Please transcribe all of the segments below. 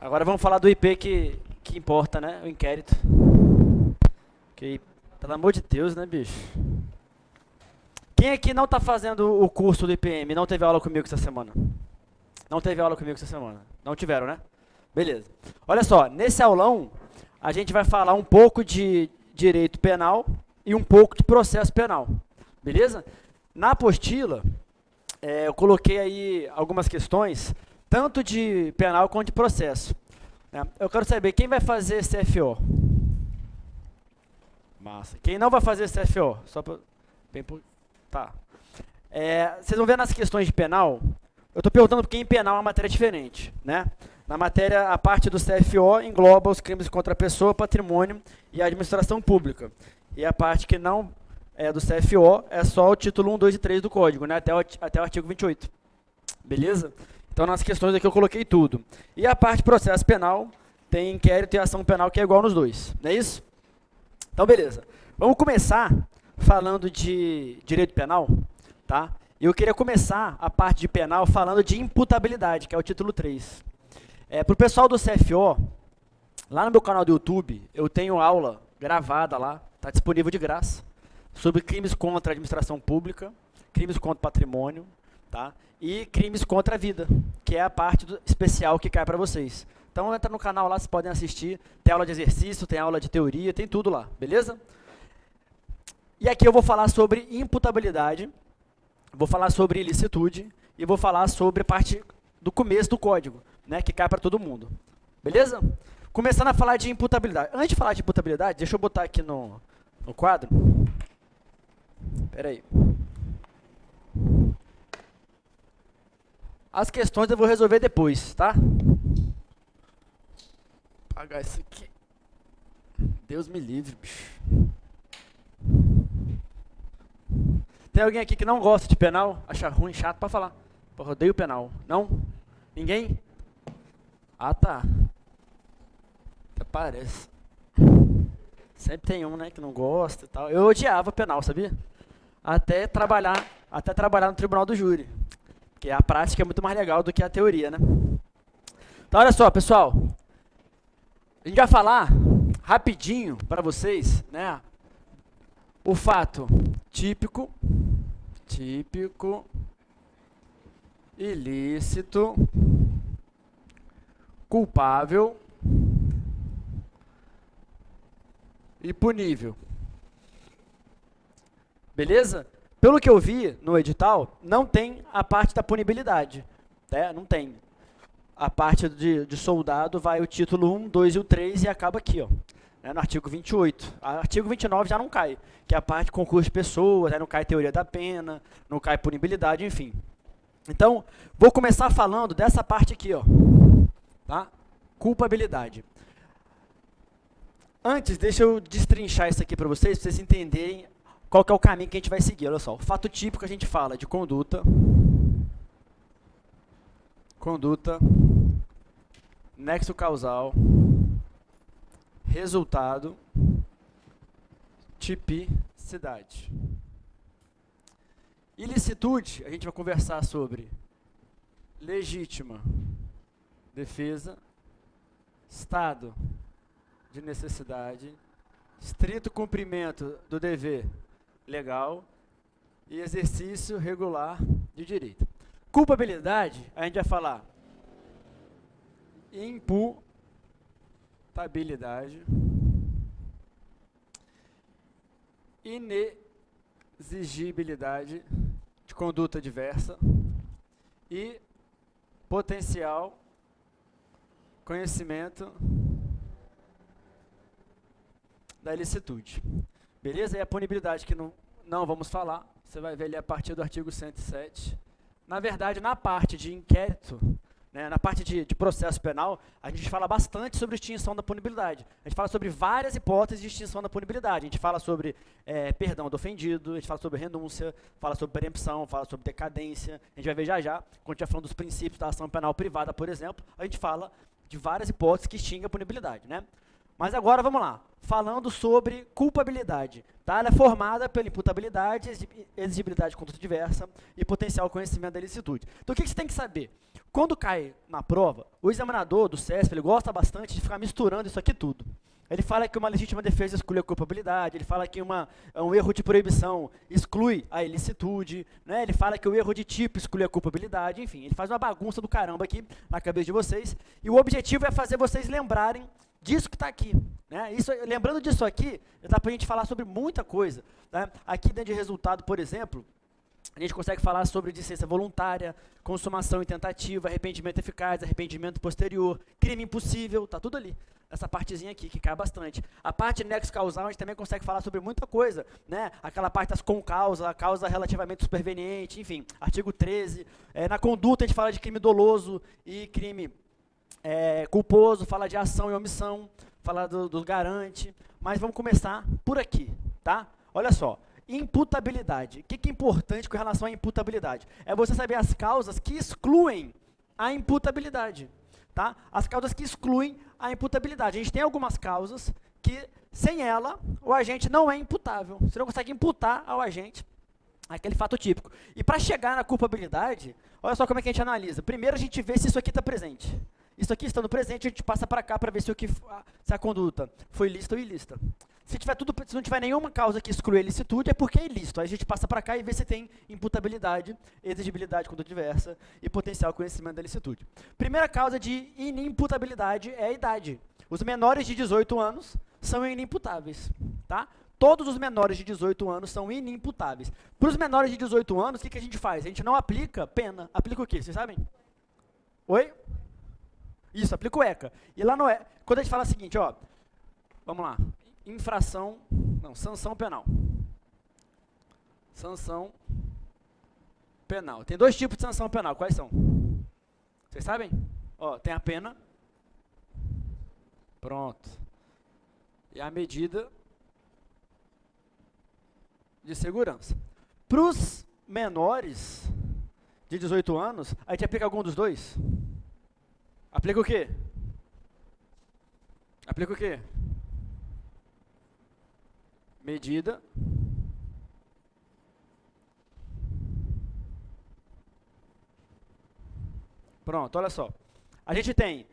Agora vamos falar do IP que importa, né? O inquérito. Que, pelo amor de Deus, né, bicho? Quem aqui não tá fazendo o curso do IPM, não teve aula comigo essa semana? Não teve aula comigo essa semana? Não tiveram, né? Beleza. Olha só, nesse aulão, a gente vai falar um pouco de direito penal e um pouco de processo penal. Beleza? Na apostila, eu coloquei aí algumas questões, tanto de penal quanto de processo. Né? Eu quero saber quem vai fazer CFO. Massa. Quem não vai fazer CFO? Só pra, tá. Vocês vão ver nas questões de penal, eu estou perguntando porque em penal é uma matéria diferente. Né? Na matéria, a parte do CFO engloba os crimes contra a pessoa, patrimônio e a administração pública. E a parte que não é do CFO é só o título 1, 2 e 3 do código, né? até o artigo 28. Beleza? Então, nas questões aqui eu coloquei tudo. E a parte de processo penal tem inquérito e ação penal que é igual nos dois. Não é isso? Então, beleza. Vamos começar falando de direito penal, tá? E eu queria começar a parte de penal falando de imputabilidade, que é o título 3. Para o pessoal do CFO, lá no meu canal do YouTube, eu tenho aula gravada lá, está disponível de graça, sobre crimes contra a administração pública, crimes contra o patrimônio, tá? E crimes contra a vida, que é a parte especial que cai para vocês. Então entra no canal lá, vocês podem assistir, tem aula de exercício, tem aula de teoria, tem tudo lá, beleza? E aqui eu vou falar sobre imputabilidade, vou falar sobre ilicitude e vou falar sobre a parte do começo do código, né, que cai para todo mundo. Beleza? Começando a falar de imputabilidade. Antes de falar de imputabilidade, deixa eu botar aqui no quadro. Espera aí. As questões eu vou resolver depois, tá? Vou apagar isso aqui. Deus me livre, bicho. Tem alguém aqui que não gosta de penal? Acha ruim, chato? Pode falar. Porra, odeio penal. Não? Ninguém? Ah, tá. Até parece. Sempre tem um, né, que não gosta e tal. Eu odiava penal, sabia? Até trabalhar no tribunal do júri. Porque a prática é muito mais legal do que a teoria, né? Então, olha só, pessoal. A gente vai falar rapidinho para vocês, né? O fato típico, ilícito, culpável e punível. Beleza? Pelo que eu vi no edital, não tem a parte da punibilidade. Né? Não tem. A parte de soldado vai o título 1, 2 e o 3 e acaba aqui, ó. No artigo 28. O artigo 29 já não cai, que é a parte de concurso de pessoas, não cai teoria da pena, não cai punibilidade, enfim. Então, vou começar falando dessa parte aqui, ó, tá? Culpabilidade. Antes, deixa eu destrinchar isso aqui para vocês entenderem qual que é o caminho que a gente vai seguir. Olha só, o fato típico a gente fala de conduta, nexo causal, resultado, tipicidade. Ilicitude, a gente vai conversar sobre legítima defesa, estado de necessidade, estrito cumprimento do dever legal e exercício regular de direito. Culpabilidade, a gente vai falar imputabilidade, inexigibilidade de conduta diversa e potencial conhecimento da ilicitude. Beleza? E a punibilidade que não vamos falar, você vai ver ali a partir do artigo 107. Na verdade, na parte de inquérito, né, na parte de processo penal, a gente fala bastante sobre extinção da punibilidade. A gente fala sobre várias hipóteses de extinção da punibilidade. A gente fala sobre perdão do ofendido, a gente fala sobre renúncia, fala sobre preempção, fala sobre decadência. A gente vai ver já, quando a gente estiver falando dos princípios da ação penal privada, por exemplo, a gente fala de várias hipóteses que extinguem a punibilidade. Né? Mas agora, vamos lá. falando sobre culpabilidade. Tá? Ela é formada pela imputabilidade, exigibilidade contra-diversa e potencial conhecimento da ilicitude. Então, o que você tem que saber? Quando cai na prova, o examinador do CESP, ele gosta bastante de ficar misturando isso aqui tudo. Ele fala que uma legítima defesa exclui a culpabilidade, ele fala que um erro de proibição exclui a ilicitude, né? Ele fala que o erro de tipo exclui a culpabilidade, enfim, ele faz uma bagunça do caramba aqui na cabeça de vocês, e o objetivo é fazer vocês lembrarem disso que está aqui. Né? Lembrando disso aqui, dá para a gente falar sobre muita coisa. Né? Aqui dentro de resultado, por exemplo, a gente consegue falar sobre dissidência voluntária, consumação e tentativa, arrependimento eficaz, arrependimento posterior, crime impossível, está tudo ali. Essa partezinha aqui, que cai bastante. A parte nexo causal, a gente também consegue falar sobre muita coisa, né? Aquela parte das concausa, a causa relativamente superveniente, enfim, artigo 13. Na conduta, a gente fala de crime doloso e crime culposo, fala de ação e omissão, fala do garante, mas vamos começar por aqui, tá? Olha só, imputabilidade. O que é importante com relação à imputabilidade? É você saber as causas que excluem a imputabilidade. Tá? As causas que excluem a imputabilidade. A gente tem algumas causas que, sem ela, o agente não é imputável. Você não consegue imputar ao agente aquele fato típico. E para chegar na culpabilidade, olha só como é que a gente analisa. Primeiro a gente vê se isso aqui está presente. Isso aqui estando presente, a gente passa para cá para ver se a conduta foi lícita ou ilícita. Se não tiver nenhuma causa que exclui a ilicitude, é porque é ilícito. Aí a gente passa para cá e vê se tem imputabilidade, exigibilidade contra diversa e potencial conhecimento da ilicitude. Primeira causa de inimputabilidade é a idade. Os menores de 18 anos são inimputáveis. Tá? Todos os menores de 18 anos são inimputáveis. Para os menores de 18 anos, o que a gente faz? A gente não aplica pena. Aplica o quê? Vocês sabem? Oi? Isso, aplica o ECA. E lá no ECA, quando a gente fala o seguinte, ó, vamos lá, sanção penal. Sanção penal. Tem dois tipos de sanção penal, quais são? Vocês sabem? Ó, tem a pena. Pronto. E a medida de segurança. Para os menores de 18 anos, a gente aplica algum dos dois? Aplica o quê? Aplica o quê? Medida. Pronto, olha só. A gente tem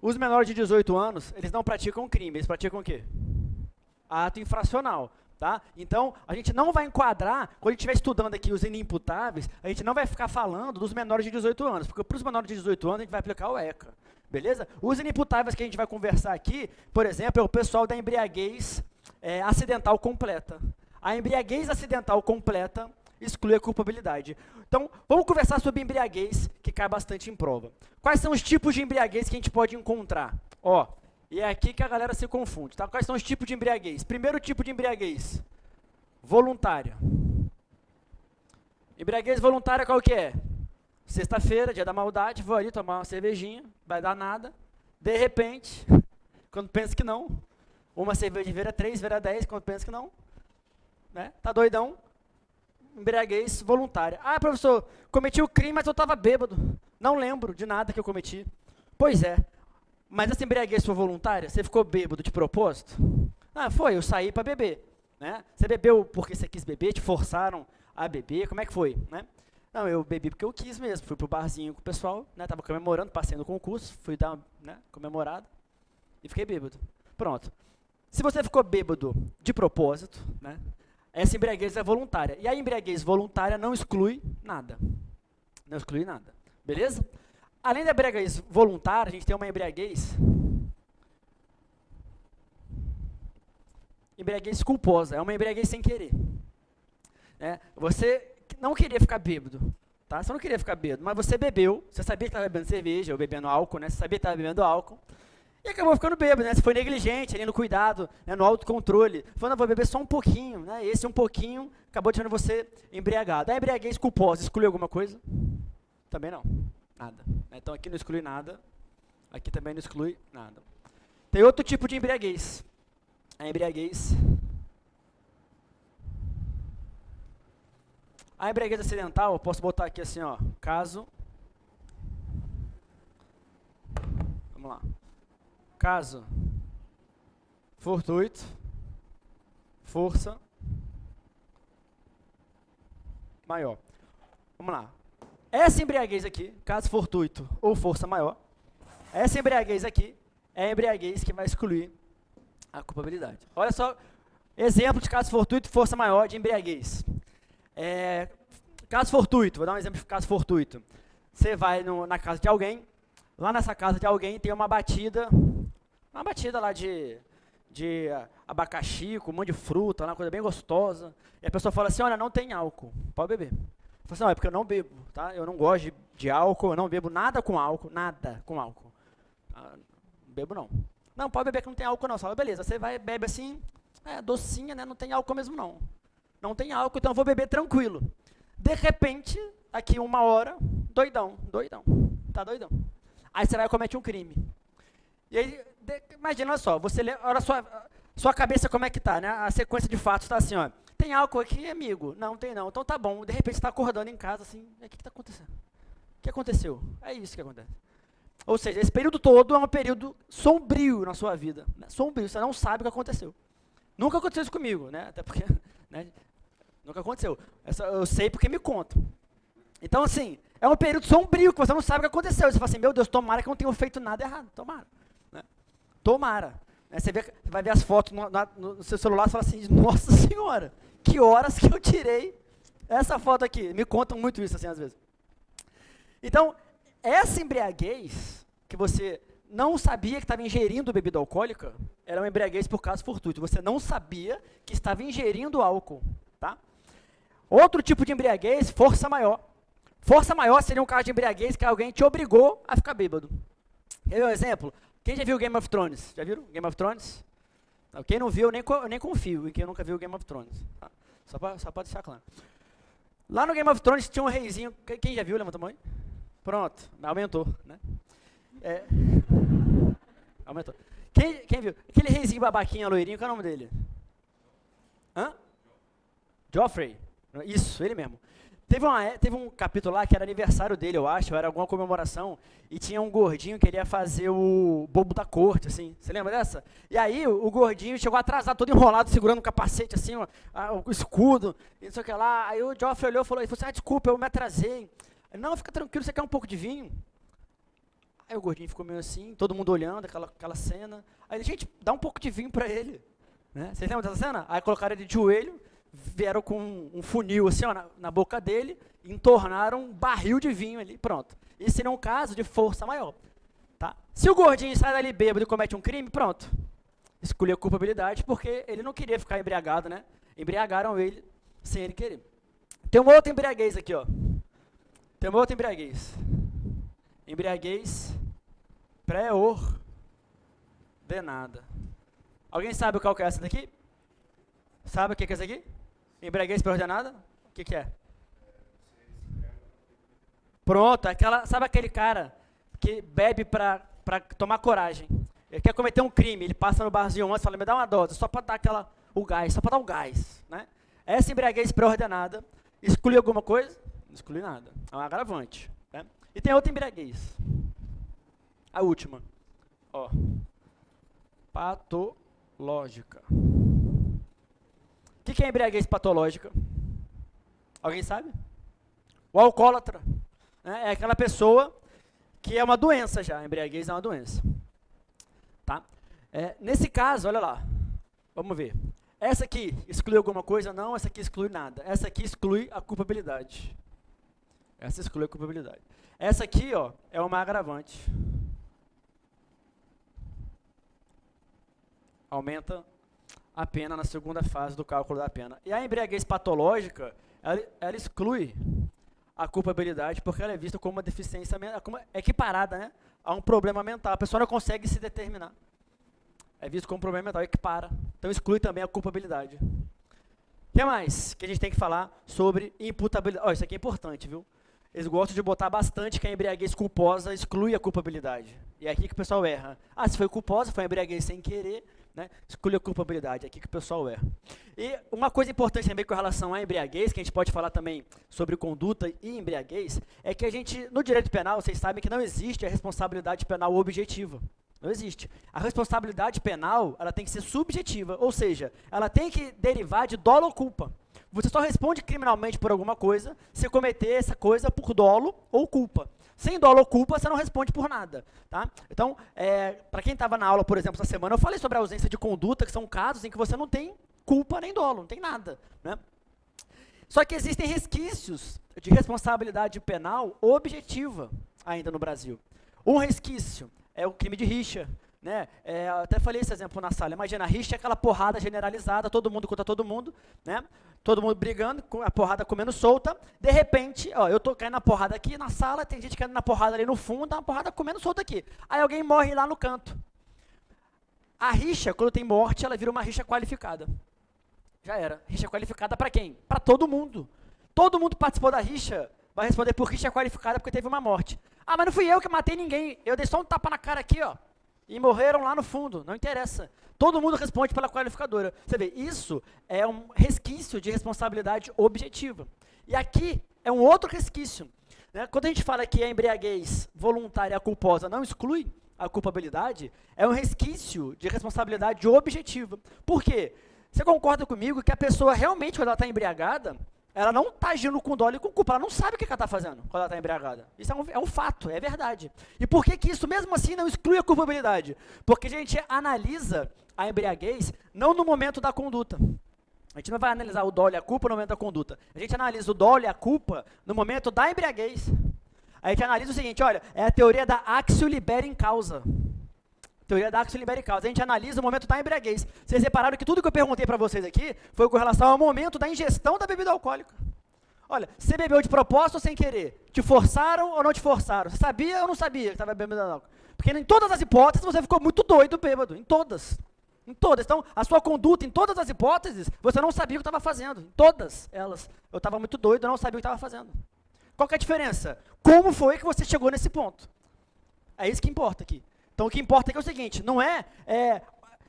os menores de 18 anos, eles não praticam crime, eles praticam o quê? Ato infracional. Tá? Então, a gente não vai enquadrar, quando a gente estiver estudando aqui os inimputáveis, a gente não vai ficar falando dos menores de 18 anos, porque para os menores de 18 anos a gente vai aplicar o ECA. Beleza? Os inimputáveis que a gente vai conversar aqui, por exemplo, é o pessoal da embriaguez acidental completa. A embriaguez acidental completa exclui a culpabilidade. Então, vamos conversar sobre embriaguez, que cai bastante em prova. Quais são os tipos de embriaguez que a gente pode encontrar? Ó, e é aqui que a galera se confunde, tá? Quais são os tipos de embriaguez? Primeiro tipo de embriaguez, voluntária. Embriaguez voluntária qual que é? Sexta-feira, dia da maldade, vou ali tomar uma cervejinha, vai dar nada. De repente, quando pensa que não, uma cerveja vira 3, vira 10, quando pensa que não, né? Tá doidão, embriaguez voluntária. Ah, professor, cometi o crime, mas eu estava bêbado. Não lembro de nada que eu cometi. Pois é. Mas essa embriaguez foi voluntária? Você ficou bêbado de propósito? Ah, foi, eu saí para beber. Né? Você bebeu porque você quis beber, te forçaram a beber, como é que foi? Né? Não, eu bebi porque eu quis mesmo, fui pro barzinho com o pessoal, né? Tava comemorando, passei no concurso, fui dar uma comemorada e fiquei bêbado. Pronto. Se você ficou bêbado de propósito, né? Essa embriaguez é voluntária. E a embriaguez voluntária não exclui nada. Não exclui nada. Beleza? Além da embriaguez voluntária, a gente tem uma embriaguez culposa, é uma embriaguez sem querer. Né? Você não queria ficar bêbado, tá? Você não queria ficar bêbado, mas você bebeu, você sabia que estava bebendo cerveja ou bebendo álcool, né? Você sabia que estava bebendo álcool, e acabou ficando bêbado, né? Você foi negligente ali no cuidado, né? No autocontrole. Falando, vou beber só um pouquinho, né? Esse um pouquinho acabou deixando você embriagado. A embriaguez culposa exclui alguma coisa? Também não. Nada. Então aqui não exclui nada, aqui também não exclui nada. Tem outro tipo de embriaguez. A embriaguez acidental, eu posso botar aqui assim, ó, caso, vamos lá, caso fortuito, força maior. Vamos lá. Essa embriaguez aqui, caso fortuito ou força maior, essa embriaguez aqui é a embriaguez que vai excluir a culpabilidade. Olha só, exemplo de caso fortuito e força maior de embriaguez. Caso fortuito, vou dar um exemplo de caso fortuito. Você vai na casa de alguém, lá nessa casa de alguém tem uma batida lá de abacaxi, com um monte de fruta, uma coisa bem gostosa, e a pessoa fala assim, olha, não tem álcool, pode beber. Eu falo assim, não, é porque eu não bebo, tá? Eu não gosto de álcool, eu não bebo nada com álcool. Não bebo não. Não, pode beber que não tem álcool não. Você fala, beleza, você vai, bebe assim, docinha, né? Não tem álcool mesmo não. Não tem álcool, então eu vou beber tranquilo. De repente, aqui 1 hora, doidão. Tá doidão. Aí você vai e comete um crime. E aí, imagina só, olha sua cabeça como é que tá, né? A sequência de fatos tá assim, ó. Tem álcool aqui, amigo? Não, tem não. Então tá bom. De repente você tá acordando em casa assim, o que tá acontecendo? O que aconteceu? É isso que acontece. Ou seja, esse período todo é um período sombrio na sua vida. Né? Sombrio, você não sabe o que aconteceu. Nunca aconteceu isso comigo, né? Até porque, né? Nunca aconteceu. Eu sei porque me contam. Então, assim, é um período sombrio que você não sabe o que aconteceu. Você fala assim, meu Deus, tomara que eu não tenha feito nada errado. Tomara. Né? Tomara. Né? Você vai ver as fotos no seu celular e fala assim, nossa senhora, que horas que eu tirei essa foto aqui. Me contam muito isso, assim, às vezes. Então, essa embriaguez, que você não sabia que estava ingerindo bebida alcoólica, era uma embriaguez por caso fortuito. Você não sabia que estava ingerindo álcool. Tá? Outro tipo de embriaguez, força maior. Força maior seria um caso de embriaguez que alguém te obrigou a ficar bêbado. Quer ver um exemplo? Quem já viu Game of Thrones? Já viram Game of Thrones? Não, quem não viu, eu nem confio em quem nunca viu Game of Thrones. Tá? Só para deixar claro. Lá no Game of Thrones tinha um reizinho. Quem já viu? Levanta a mão aí. Pronto, aumentou. Né? Aumentou. Quem viu? Aquele reizinho babaquinha, loirinho, qual é o nome dele? Hã? Joffrey. Isso, ele mesmo. Teve um capítulo lá que era aniversário dele, eu acho, era alguma comemoração, e tinha um gordinho que queria fazer o bobo da corte, assim. Você lembra dessa? E aí o gordinho chegou atrasado, todo enrolado, segurando um capacete, assim, o escudo, e não sei o que lá. Aí o Joffrey olhou e falou assim, desculpa, eu me atrasei. Ele, não, fica tranquilo, você quer um pouco de vinho? Aí o gordinho ficou meio assim, todo mundo olhando aquela cena. Aí ele, gente, dá um pouco de vinho pra ele. Né? Vocês lembram dessa cena? Aí colocaram ele de joelho, vieram com um funil assim, ó, na boca dele, e entornaram um barril de vinho ali, pronto. Esse seria um caso de força maior. Tá? Se o gordinho sai dali bêbado e comete um crime, pronto. Escolheu a culpabilidade porque ele não queria ficar embriagado, né? Embriagaram ele sem ele querer. Tem uma outra embriaguez aqui, ó. Tem uma outra embriaguez. Embriaguez pré-ordenada. Alguém sabe qual que é essa daqui? Sabe o que é essa aqui? Embriaguez pré-ordenada? O que é? Pronto, sabe aquele cara que bebe pra tomar coragem? Ele quer cometer um crime, ele passa no barzinho antes e fala, me dá uma dose, só para dar o gás, só para dar o gás. Né? Essa embriaguez pré-ordenada, exclui alguma coisa? Não exclui nada, é um agravante. Né? E tem outra embriaguez. A última. Ó. Patológica. O que é embriaguez patológica? Alguém sabe? O alcoólatra. Né? É aquela pessoa que é uma doença já. A embriaguez é uma doença. Tá? Nesse caso, olha lá. Vamos ver. Essa aqui exclui alguma coisa? Não, essa aqui exclui nada. Essa aqui exclui a culpabilidade. Essa exclui a culpabilidade. Essa aqui, ó, é uma agravante. Aumenta a pena na segunda fase do cálculo da pena. E a embriaguez patológica, ela exclui a culpabilidade porque ela é vista como uma deficiência como equiparada, né, a um problema mental. A pessoa não consegue se determinar. É visto como um problema mental, equipara. Então exclui também a culpabilidade. O que mais que a gente tem que falar sobre imputabilidade? Isso aqui é importante, viu? Eles gostam de botar bastante que a embriaguez culposa exclui a culpabilidade. E é aqui que o pessoal erra. Se foi culposa, foi embriaguez sem querer, né? Exclui a culpabilidade, é aqui que o pessoal erra. E uma coisa importante também com relação à embriaguez, que a gente pode falar também sobre conduta e embriaguez, é que a gente, no direito penal, vocês sabem que não existe a responsabilidade penal objetiva. Não existe. A responsabilidade penal, ela tem que ser subjetiva, ou seja, ela tem que derivar de dolo ou culpa. Você só responde criminalmente por alguma coisa se cometer essa coisa por dolo ou culpa. Sem dolo ou culpa, você não responde por nada. Tá? Então, para quem estava na aula, por exemplo, essa semana, eu falei sobre a ausência de conduta, que são casos em que você não tem culpa nem dolo, não tem nada. Né? Só que existem resquícios de responsabilidade penal objetiva ainda no Brasil. Um resquício é o crime de rixa. Né? Eu até falei esse exemplo na sala. Imagina, a rixa é aquela porrada generalizada, todo mundo contra todo mundo, né? Todo mundo brigando, a porrada comendo solta. De repente, eu tô caindo na porrada aqui na sala, tem gente caindo na porrada ali no fundo, uma porrada comendo solta aqui. Aí alguém morre lá no canto. A rixa, quando tem morte, ela vira uma rixa qualificada. Já era. Rixa qualificada para quem? Para todo mundo. Todo mundo participou da rixa, vai responder por rixa qualificada porque teve uma morte. Ah, mas não fui eu que matei ninguém, eu dei só um tapa na cara aqui, e morreram lá no fundo, não interessa. Todo mundo responde pela qualificadora. Você vê, isso é um resquício de responsabilidade objetiva. E aqui é um outro resquício. Né? Quando a gente fala que a embriaguez voluntária culposa não exclui a culpabilidade, é um resquício de responsabilidade objetiva. Por quê? Você concorda comigo que a pessoa realmente, quando ela está embriagada, ela não está agindo com dolo e com culpa, ela não sabe o que ela está fazendo quando ela está embriagada. Isso é um fato, é verdade. E por que isso, mesmo assim, não exclui a culpabilidade? Porque a gente analisa a embriaguez não no momento da conduta. A gente não vai analisar o dolo e a culpa no momento da conduta. A gente analisa o dolo e a culpa no momento da embriaguez. A gente analisa o seguinte, olha, é a teoria da actio liberem causa. Teoria da actio liberem causa. A gente analisa o momento da embriaguez. Vocês repararam que tudo que eu perguntei para vocês aqui foi com relação ao momento da ingestão da bebida alcoólica. Olha, você bebeu de propósito ou sem querer? Te forçaram ou não te forçaram? Você sabia ou não sabia que estava bebendo álcool? Porque em todas as hipóteses você ficou muito doido bêbado. Em todas. Em todas. Então, a sua conduta, em todas as hipóteses, você não sabia o que estava fazendo. Em todas elas. Eu estava muito doido, eu não sabia o que estava fazendo. Qual que é a diferença? Como foi que você chegou nesse ponto? É isso que importa aqui. Então, o que importa aqui é o seguinte, não é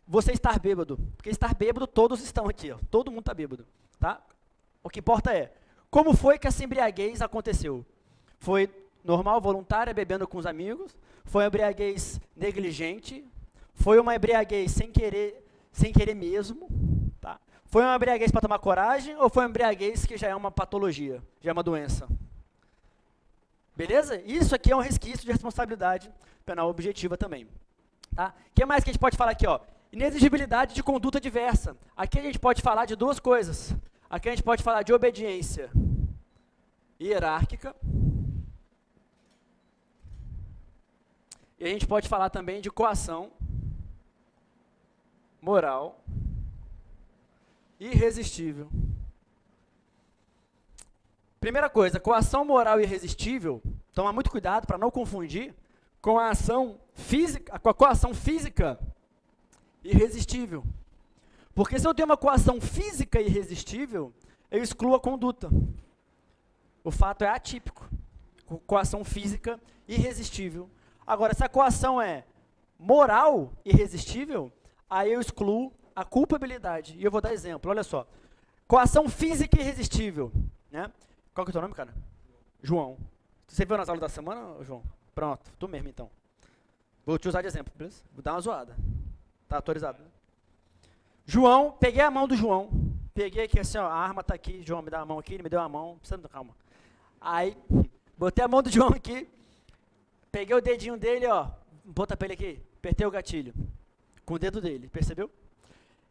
você estar bêbado, porque estar bêbado todos estão aqui, todo mundo está bêbado, tá? O que importa é, como foi que essa embriaguez aconteceu? Foi normal, voluntária, bebendo com os amigos? Foi uma embriaguez negligente? Foi uma embriaguez sem querer mesmo? Tá? Foi uma embriaguez para tomar coragem ou foi uma embriaguez que já é uma patologia, já é uma doença? Beleza? Isso aqui é um resquício de responsabilidade penal objetiva também. Tá? O que mais que a gente pode falar aqui? Inexigibilidade de conduta diversa. Aqui a gente pode falar de duas coisas. Aqui a gente pode falar de obediência hierárquica. E a gente pode falar também de coação moral irresistível. Primeira coisa, coação moral irresistível, toma muito cuidado para não confundir com a ação física, com a coação física irresistível. Porque se eu tenho uma coação física irresistível, eu excluo a conduta. O fato é atípico. Coação física irresistível. Agora, se a coação é moral irresistível, aí eu excluo a culpabilidade. E eu vou dar exemplo, olha só. Coação física irresistível, né? Qual que é o teu nome, cara? João. Você viu nas aulas da semana, João? Pronto, tu mesmo então. Vou te usar de exemplo, beleza? Vou dar uma zoada. Tá autorizado, né? João, peguei a mão do João. Peguei aqui assim, ó, a arma tá aqui. João, me dá a mão aqui, ele me deu a mão. Calma. Aí, botei a mão do João aqui. Peguei o dedinho dele, ó. Bota pra ele aqui. Apertei o gatilho. Com o dedo dele, percebeu?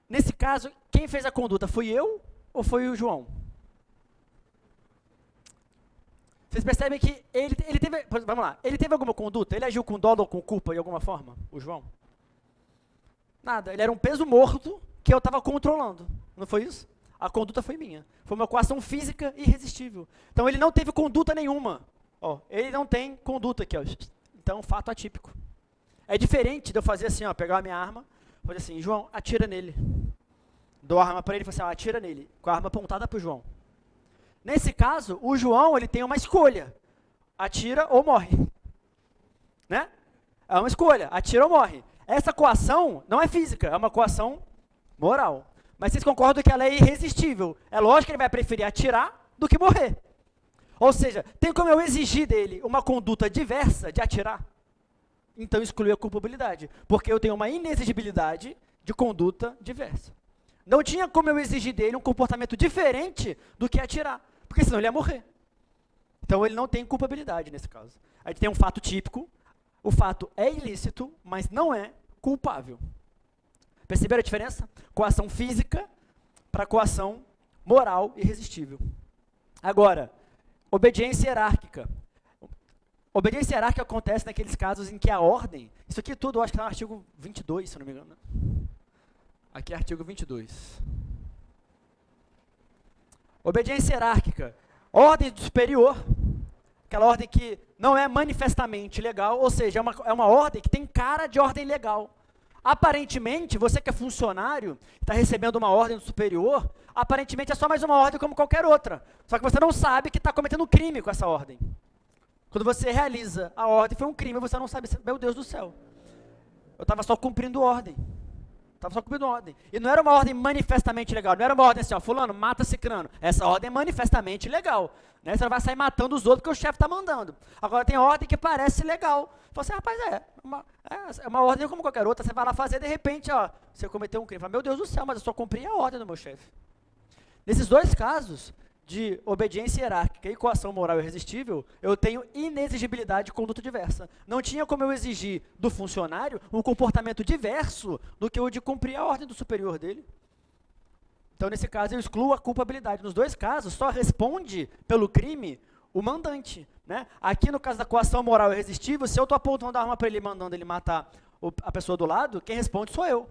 Nesse caso, quem fez a conduta? Fui eu ou foi o João? Vocês percebem que ele teve, vamos lá, ele teve alguma conduta? Ele agiu com dolo ou com culpa de alguma forma, o João? Nada, ele era um peso morto que eu estava controlando, não foi isso? A conduta foi minha, foi uma coação física irresistível. Então ele não teve conduta nenhuma, ele não tem conduta aqui, então fato atípico. É diferente de eu fazer assim, pegar a minha arma, fazer assim, João, atira nele. Dou a arma para ele e falo assim, atira nele, com a arma apontada para o João. Nesse caso, o João ele tem uma escolha, atira ou morre, né? É uma escolha, atira ou morre. Essa coação não é física, é uma coação moral. Mas vocês concordam que ela é irresistível. É lógico que ele vai preferir atirar do que morrer. Ou seja, tem como eu exigir dele uma conduta diversa de atirar? então exclui a culpabilidade, porque eu tenho uma inexigibilidade de conduta diversa. Não tinha como eu exigir dele um comportamento diferente do que atirar, porque senão ele ia morrer. Então ele não tem culpabilidade nesse caso. A gente tem um fato típico, o fato é ilícito, mas não é culpável. Perceberam a diferença? Coação física para coação moral irresistível. Agora, obediência hierárquica. Obediência hierárquica acontece naqueles casos em que a ordem, isso aqui tudo eu acho que está no artigo 22, se eu não me engano. Né? Aqui é artigo 22. Obediência hierárquica. Ordem do superior, aquela ordem que não é manifestamente legal, ou seja, é uma ordem que tem cara de ordem legal. Aparentemente, você que é funcionário, está recebendo uma ordem do superior, aparentemente é só mais uma ordem como qualquer outra. Só que você não sabe que está cometendo um crime com essa ordem. Quando você realiza a ordem, foi um crime, você não sabe, meu Deus do céu. Eu estava só cumprindo ordem. Estava só cumprindo ordem. E não era uma ordem manifestamente legal. Não era uma ordem assim, ó, fulano, mata cicrano. Essa ordem é manifestamente legal. Né? Você não vai sair matando os outros porque o chefe está mandando. Agora tem ordem que parece legal. Fala assim, rapaz, é uma ordem como qualquer outra. Você vai lá fazer, de repente, ó, você cometeu um crime. Fala, meu Deus do céu, mas eu só cumpri a ordem do meu chefe. Nesses dois casos, de obediência hierárquica e coação moral irresistível, eu tenho inexigibilidade de conduta diversa. Não tinha como eu exigir do funcionário um comportamento diverso do que o de cumprir a ordem do superior dele. Então, nesse caso, eu excluo a culpabilidade. Nos dois casos, só responde pelo crime o mandante. Né? Aqui, no caso da coação moral irresistível, se eu estou apontando a arma para ele, mandando ele matar a pessoa do lado, quem responde sou eu.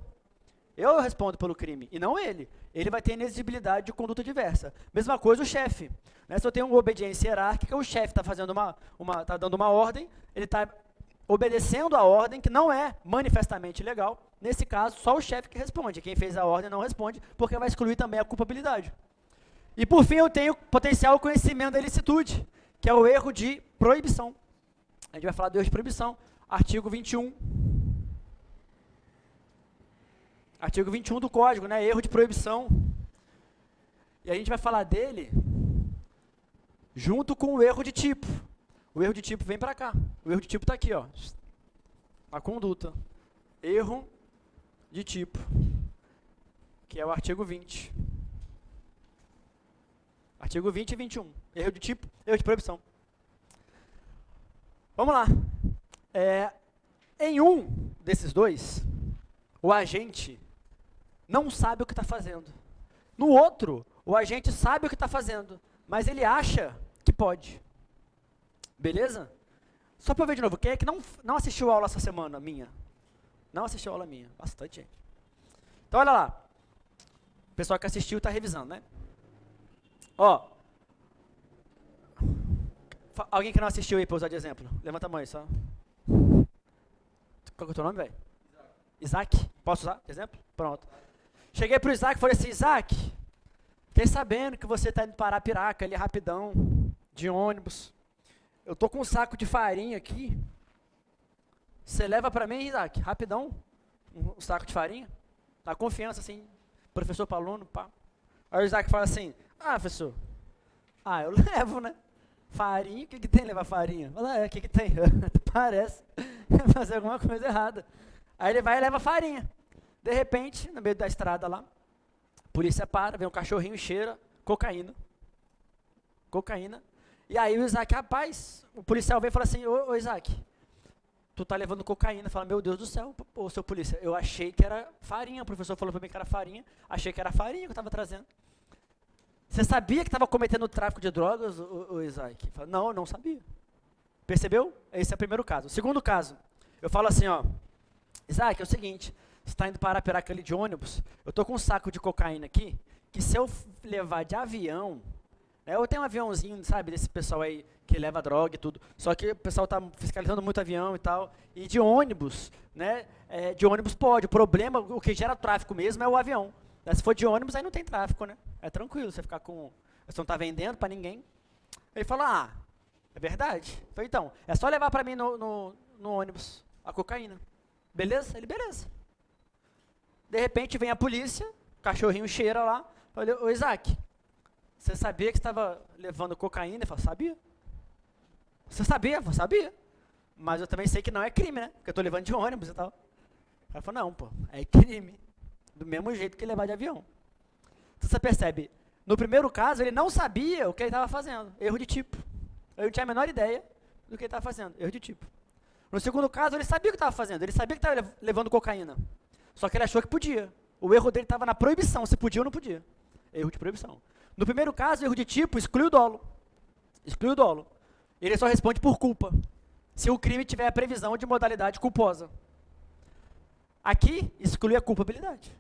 Eu respondo pelo crime, e não ele. Ele vai ter inexigibilidade de conduta diversa. Mesma coisa o chefe. Né? Se eu tenho uma obediência hierárquica, o chefe está fazendo tá dando uma ordem, ele está obedecendo a ordem que não é manifestamente legal. Nesse caso, só o chefe que responde. Quem fez a ordem não responde, porque vai excluir também a culpabilidade. E por fim, eu tenho potencial conhecimento da ilicitude, que é o erro de proibição. A gente vai falar do erro de proibição. Artigo 21. Artigo 21 do Código, né? Erro de proibição. E a gente vai falar dele junto com o erro de tipo. O erro de tipo vem para cá. O erro de tipo está aqui, ó. A conduta. Erro de tipo, que é o artigo 20. Artigo 20 e 21. Erro de tipo, erro de proibição. Vamos lá. Em um desses dois, o agente não sabe o que está fazendo. No outro, o agente sabe o que está fazendo, mas ele acha que pode. Beleza? Só para eu ver de novo, quem é que não assistiu a aula essa semana, minha? Não assistiu a aula minha, bastante gente. Então, olha lá. O pessoal que assistiu está revisando, né? Ó. Alguém que não assistiu aí, para usar de exemplo? Levanta a mão aí, só. Qual que é o teu nome, velho? Isaac. Posso usar de exemplo? Pronto. Cheguei pro Isaac e falei assim, Isaac, fiquei sabendo que você está indo para Arapiraca ali rapidão, de ônibus. Eu tô com um saco de farinha aqui. Você leva para mim, Isaac, rapidão, um saco de farinha? Na confiança, assim, professor para aluno, pá. Aí o Isaac fala assim, professor, eu levo, né? Farinha, o que tem levar farinha? Fala, o que tem? Parece fazer alguma coisa errada. Aí ele vai e leva farinha. De repente, no meio da estrada lá, a polícia para, vem um cachorrinho, cheira, cocaína. Cocaína. E aí o Isaac, rapaz, o policial vem e fala assim, ô Isaac, tu tá levando cocaína. Fala, meu Deus do céu, ô seu polícia, eu achei que era farinha. O professor falou pra mim que era farinha, achei que era farinha que eu tava trazendo. Você sabia que estava cometendo tráfico de drogas, ô Isaac? Fala, não sabia. Percebeu? Esse é o primeiro caso. O segundo caso, eu falo assim, ó, Isaac, é o seguinte, você está indo para Arapiraca ali de ônibus, eu tô com um saco de cocaína aqui, que se eu levar de avião, eu tenho um aviãozinho, sabe, desse pessoal aí que leva droga e tudo, só que o pessoal tá fiscalizando muito avião e tal, e de ônibus, né, de ônibus pode, o problema, o que gera tráfico mesmo é o avião. Se for de ônibus, aí não tem tráfico, né, é tranquilo, você ficar com, você não tá vendendo para ninguém. Ele fala, é verdade? Eu falei, então, é só levar para mim no ônibus a cocaína. Beleza? Ele, beleza. De repente vem a polícia, o cachorrinho cheira lá, falei, ô Isaac, você sabia que estava levando cocaína? Ele falou, sabia. Você sabia? Eu falei, sabia. mas eu também sei que não é crime, né? Porque eu estou levando de ônibus e tal. O cara falou, não, pô, é crime. Do mesmo jeito que levar de avião. Então você percebe, no primeiro caso, ele não sabia o que ele estava fazendo. Erro de tipo. Ele não tinha a menor ideia do que ele estava fazendo. Erro de tipo. No segundo caso, ele sabia o que estava fazendo. Ele sabia que estava levando cocaína. Só que ele achou que podia. O erro dele estava na proibição, se podia ou não podia. Erro de proibição. No primeiro caso, erro de tipo exclui o dolo. Exclui o dolo. Ele só responde por culpa, se o crime tiver a previsão de modalidade culposa. Aqui, exclui a culpabilidade.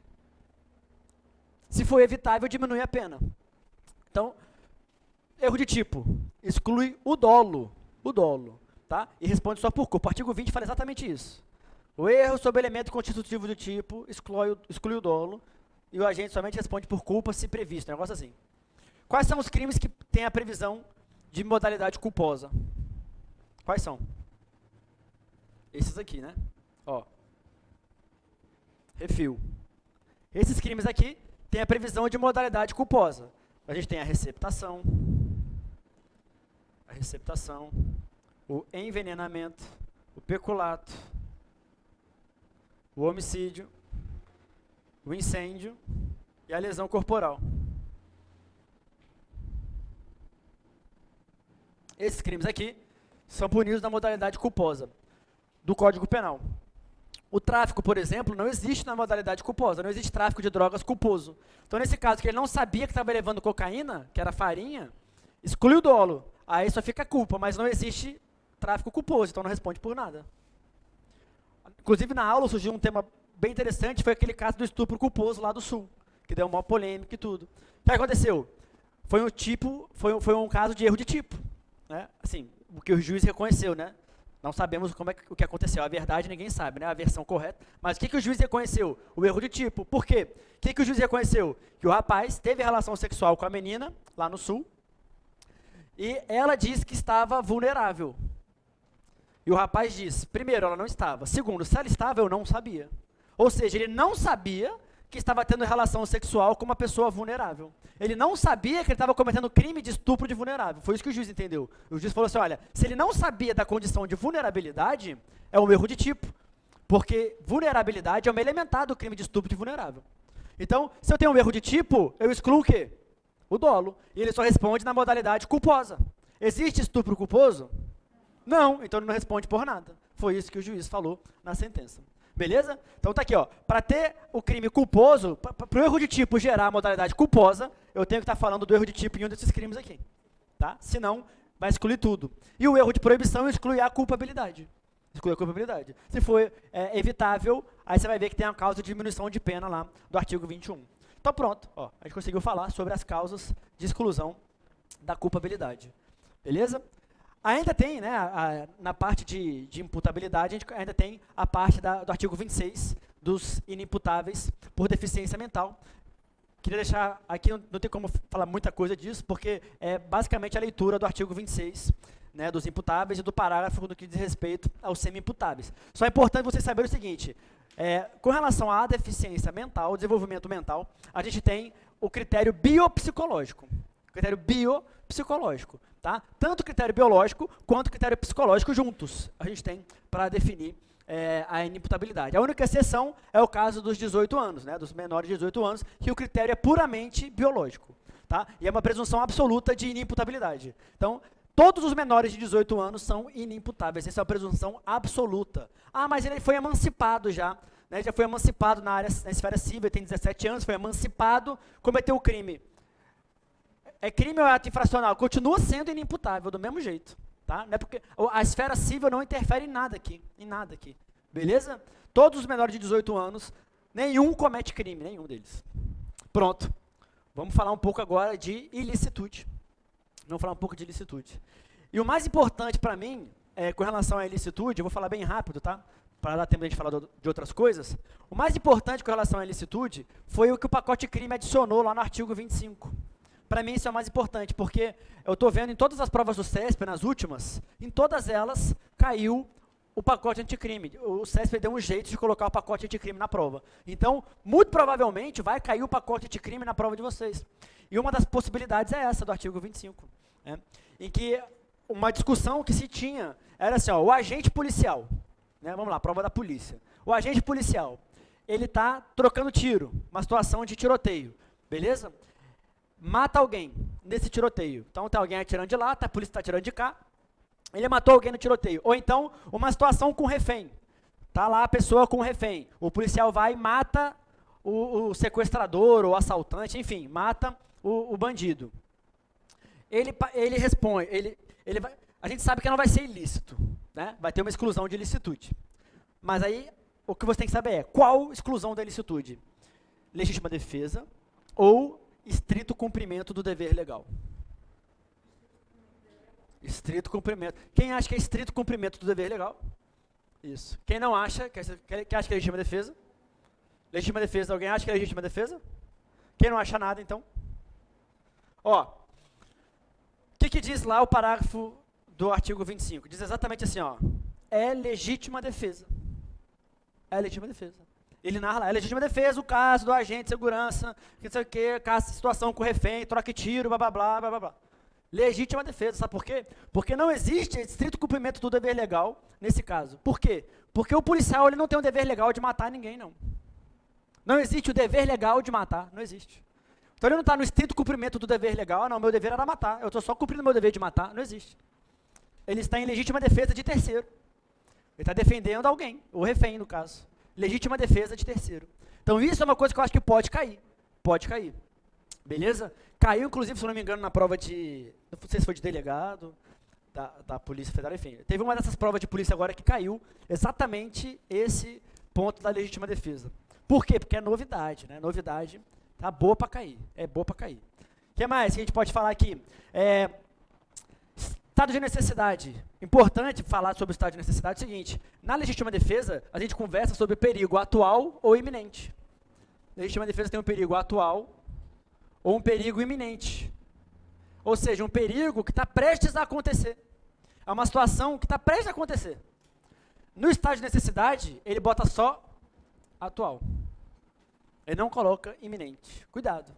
Se for evitável, diminui a pena. Então, erro de tipo, exclui o dolo, tá? E responde só por culpa. O artigo 20 fala exatamente isso. O erro sobre elemento constitutivo do tipo exclui o dolo, e o agente somente responde por culpa se previsto, um negócio assim. Quais são os crimes que têm a previsão de modalidade culposa? Quais são? Esses aqui, né? Ó. Refil. Esses crimes aqui têm a previsão de modalidade culposa. A gente tem a receptação, o envenenamento, o peculato, o homicídio, o incêndio e a lesão corporal. Esses crimes aqui são punidos na modalidade culposa do Código Penal. O tráfico, por exemplo, não existe na modalidade culposa, não existe tráfico de drogas culposo. Então, nesse caso, que ele não sabia que estava levando cocaína, que era farinha, exclui o dolo. Aí só fica a culpa, mas não existe tráfico culposo, então não responde por nada. Inclusive, na aula surgiu um tema bem interessante, foi aquele caso do estupro culposo lá do Sul, que deu uma polêmica e tudo. O que aconteceu? Foi um caso de erro de tipo. Né? Assim, o que o juiz reconheceu, né? Não sabemos o que aconteceu. A verdade ninguém sabe, né? A versão correta. Mas o que o juiz reconheceu? O erro de tipo. Por quê? O que o juiz reconheceu? Que o rapaz teve relação sexual com a menina, lá no Sul, e ela disse que estava vulnerável. E o rapaz diz, primeiro, ela não estava. Segundo, se ela estava, eu não sabia. Ou seja, ele não sabia que estava tendo relação sexual com uma pessoa vulnerável. Ele não sabia que ele estava cometendo crime de estupro de vulnerável. Foi isso que o juiz entendeu. O juiz falou assim, olha, se ele não sabia da condição de vulnerabilidade, é um erro de tipo. Porque vulnerabilidade é uma elementar do crime de estupro de vulnerável. Então, se eu tenho um erro de tipo, eu excluo o quê? O dolo. E ele só responde na modalidade culposa. Existe estupro culposo? Não, então ele não responde por nada. Foi isso que o juiz falou na sentença. Beleza? Então tá aqui, ó. Para ter o crime culposo, para o erro de tipo gerar a modalidade culposa, eu tenho que estar falando do erro de tipo em um desses crimes aqui. Tá? Senão, vai excluir tudo. E o erro de proibição exclui a culpabilidade. Exclui a culpabilidade. Se for evitável, aí você vai ver que tem a causa de diminuição de pena lá do artigo 21. Então pronto, ó, a gente conseguiu falar sobre as causas de exclusão da culpabilidade. Beleza? Ainda tem, né, na parte de imputabilidade, a gente ainda tem a parte do artigo 26, dos inimputáveis por deficiência mental. Queria deixar aqui, não tem como falar muita coisa disso, porque é basicamente a leitura do artigo 26, né, dos imputáveis e do parágrafo do que diz respeito aos semi-imputáveis. Só é importante vocês saberem o seguinte, com relação à deficiência mental, desenvolvimento mental, a gente tem o critério biopsicológico. Critério biopsicológico. Tá? Tanto o critério biológico quanto o critério psicológico juntos a gente tem para definir a inimputabilidade. A única exceção é o caso dos 18 anos, né, dos menores de 18 anos, que o critério é puramente biológico. Tá? E é uma presunção absoluta de inimputabilidade. Então, todos os menores de 18 anos são inimputáveis. Essa é uma presunção absoluta. Ah, mas ele foi emancipado já. Né, já foi emancipado na esfera civil, tem 17 anos, foi emancipado, cometeu o crime. É crime ou é ato infracional? Continua sendo inimputável, do mesmo jeito. Tá? Não é porque a esfera civil não interfere em nada aqui. Beleza? Todos os menores de 18 anos, nenhum comete crime, nenhum deles. Pronto. Vamos falar um pouco agora de ilicitude. Vamos falar um pouco de ilicitude. E o mais importante para mim, com relação à ilicitude, eu vou falar bem rápido, tá? Para dar tempo de a gente falar de outras coisas. O mais importante com relação à ilicitude foi o que o pacote crime adicionou lá no artigo 25. Para mim isso é o mais importante, porque eu estou vendo em todas as provas do CESP, nas últimas, em todas elas caiu o pacote anticrime. O CESP deu um jeito de colocar o pacote anticrime na prova. Então, muito provavelmente vai cair o pacote anticrime na prova de vocês. E uma das possibilidades é essa, do artigo 25. Né? Em que uma discussão que se tinha Era assim, ó, o agente policial, né, vamos lá, prova da polícia. O agente policial, ele está trocando tiro, uma situação de tiroteio, beleza? Mata alguém nesse tiroteio. Então tem alguém atirando de lá, a polícia está atirando de cá, ele matou alguém no tiroteio. Ou então, uma situação com refém. Tá lá a pessoa com refém. O policial vai e mata o sequestrador, ou assaltante, enfim, mata o bandido. Ele responde, a gente sabe que não vai ser ilícito, né? Vai ter uma exclusão de ilicitude. Mas aí, o que você tem que saber é, qual exclusão da ilicitude? Legítima defesa ou estrito cumprimento do dever legal? Estrito cumprimento. Quem acha que é estrito cumprimento do dever legal? Isso. Quem não acha, quem acha que é legítima defesa? Legítima defesa, alguém acha que é legítima defesa? Quem não acha nada, então? Ó, o que diz lá o parágrafo do artigo 25? Diz exatamente assim, ó, é legítima defesa. É legítima defesa. Ele narra lá, é legítima defesa o caso do agente de segurança, que não sei o que, caso situação com refém, troca tiro, blá, blá, blá, blá, blá, blá. Legítima defesa, sabe por quê? Porque não existe estrito cumprimento do dever legal nesse caso. Por quê? Porque o policial ele não tem o dever legal de matar ninguém, não. Não existe o dever legal de matar, não existe. Então ele não está no estrito cumprimento do dever legal, não, meu dever era matar, eu estou só cumprindo meu dever de matar, não existe. Ele está em legítima defesa de terceiro. Ele está defendendo alguém, o refém no caso. Legítima defesa de terceiro. Então isso é uma coisa que eu acho que pode cair. Pode cair. Beleza? Caiu, inclusive, se não me engano, na prova de... Não sei se foi de delegado, da Polícia Federal, enfim. Teve uma dessas provas de polícia agora que caiu exatamente esse ponto da legítima defesa. Por quê? Porque é novidade, né? Novidade tá boa para cair. É boa para cair. O que mais que a gente pode falar aqui? Estado de necessidade. Importante falar sobre o estado de necessidade é o seguinte. Na legítima defesa, a gente conversa sobre perigo atual ou iminente. A legítima defesa tem um perigo atual ou um perigo iminente. Ou seja, um perigo que está prestes a acontecer. É uma situação que está prestes a acontecer. No estado de necessidade, ele bota só atual. Ele não coloca iminente. Cuidado.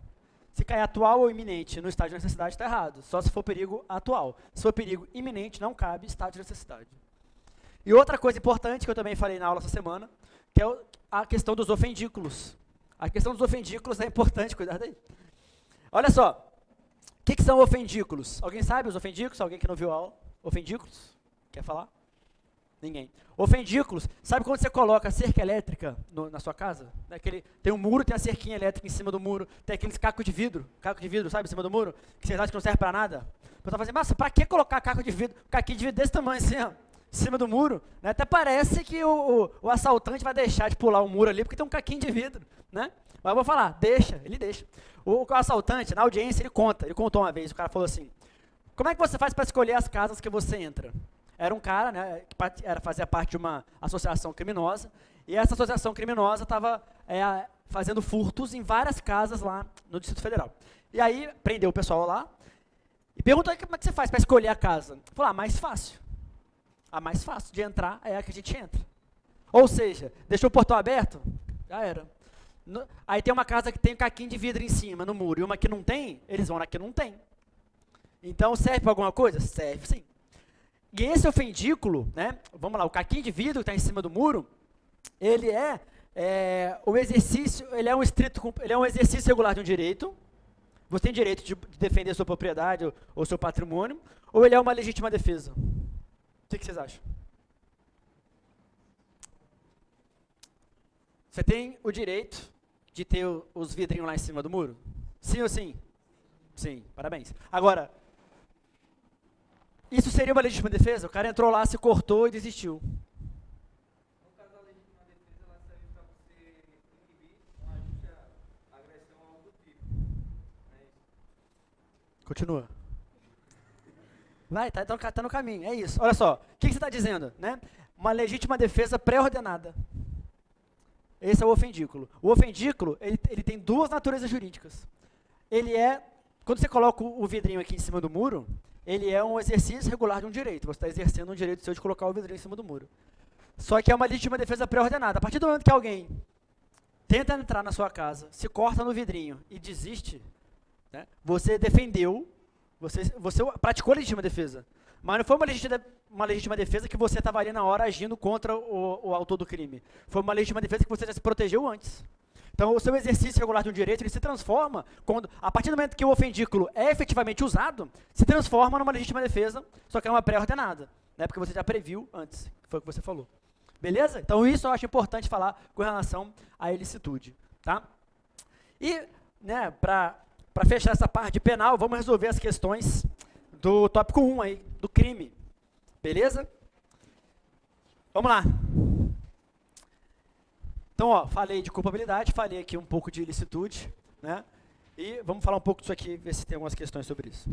Se cair atual ou iminente no estado de necessidade, está errado. Só se for perigo atual. Se for perigo iminente, não cabe estado de necessidade. E outra coisa importante, que eu também falei na aula essa semana, que é a questão dos ofendículos. A questão dos ofendículos é importante, cuidado aí. Olha só, o que são ofendículos? Alguém sabe os ofendículos? Alguém que não viu a aula? Ofendículos? Quer falar? Ninguém. Ofendículos, sabe quando você coloca cerca elétrica na sua casa? Tem um muro, tem a cerquinha elétrica em cima do muro, tem aqueles cacos de vidro, sabe, em cima do muro, que vocês acham que não serve para nada? Eu estava assim, mas para que colocar caquinho de vidro desse tamanho assim, ó, em cima do muro? Né? Até parece que o assaltante vai deixar de pular o muro ali, porque tem um caquinho de vidro, né? Mas eu vou falar, ele deixa. O assaltante, na audiência, ele contou uma vez, o cara falou assim, como é que você faz para escolher as casas que você entra? Era um cara, né, que fazia parte de uma associação criminosa, e essa associação criminosa estava fazendo furtos em várias casas lá no Distrito Federal. E aí, prendeu o pessoal lá, e perguntou como é que você faz para escolher a casa. Falou, a mais fácil. A mais fácil de entrar é a que a gente entra. Ou seja, deixou o portão aberto? Já era. Aí tem uma casa que tem um caquinho de vidro em cima, no muro, e uma que não tem, eles vão na que não tem. Então, serve para alguma coisa? Serve, sim. E esse ofendículo, né, vamos lá, o caquinho de vidro que está em cima do muro, ele é um exercício regular de um direito. Você tem direito de defender sua propriedade ou seu patrimônio, ou ele é uma legítima defesa? O que vocês acham? Você tem o direito de ter os vidrinhos lá em cima do muro? Sim ou sim? Sim, parabéns. Agora, isso seria uma legítima defesa? O cara entrou lá, se cortou e desistiu. No caso da legítima defesa, ela serve para você inibir uma justa agressão ou algo do tipo. É isso. Continua. Vai, tá no caminho, é isso. Olha só, o que você está dizendo? Né? Uma legítima defesa pré-ordenada. Esse é o ofendículo. O ofendículo, ele tem duas naturezas jurídicas. Quando você coloca o vidrinho aqui em cima do muro, ele é um exercício regular de um direito. Você está exercendo um direito seu de colocar o vidrinho em cima do muro. Só que é uma legítima defesa pré-ordenada. A partir do momento que alguém tenta entrar na sua casa, se corta no vidrinho e desiste, né, você defendeu, você praticou a legítima defesa. Mas não foi uma uma legítima defesa que você estava ali na hora agindo contra o autor do crime. Foi uma legítima defesa que você já se protegeu antes. Então, o seu exercício regular de um direito, ele se transforma, a partir do momento que o ofendículo é efetivamente usado, se transforma numa legítima defesa, só que é uma pré-ordenada, né, porque você já previu antes, foi o que você falou. Beleza? Então, isso eu acho importante falar com relação à ilicitude. Tá? E, né, para fechar essa parte penal, vamos resolver as questões do tópico 1 aí, do crime. Beleza? Vamos lá. Então, ó, falei de culpabilidade, falei aqui um pouco de ilicitude, né? E vamos falar um pouco disso aqui, ver se tem algumas questões sobre isso.